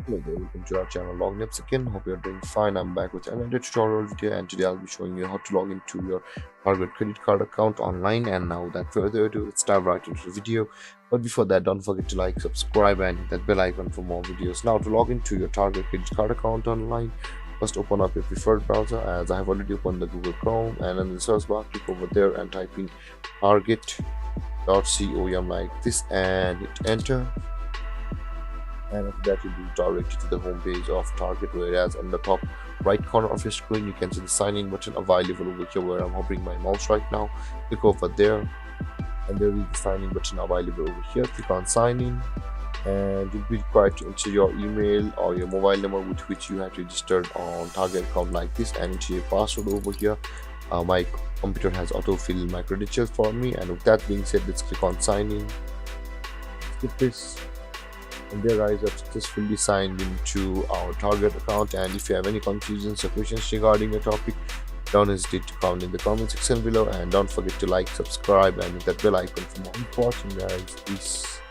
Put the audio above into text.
Hello there, welcome to our channel Login Apps again. Hope you're doing fine. I'm back with another tutorial video, and today I'll be showing you how to log into your Target credit card account online. And now without further ado, let's dive right into the video. But before that, don't forget to like, subscribe and hit that bell icon for more videos. Now to log into your Target credit card account online, first open up your preferred browser, as I have already opened the Google Chrome, and in the search bar click over there and type in target.com like this and hit enter. And after that you'll be directed to the home page of Target, whereas on the top right corner of your screen you can see the sign in button available over here, where I'm hovering my mouse right now. Click over there and there is the sign in button available over here. Click on sign in and you'll be required to enter your email or your mobile number with which you have registered on Target account like this, and enter your password over here. My computer has autofilled my credentials for me, and with that being said, let's click on sign in. Skip this, and there I have successfully signed into our Target account. And if you have any confusions or questions regarding a topic, don't hesitate to comment in the comment section below, and don't forget to like, subscribe and hit that bell icon for more. Important guys, peace.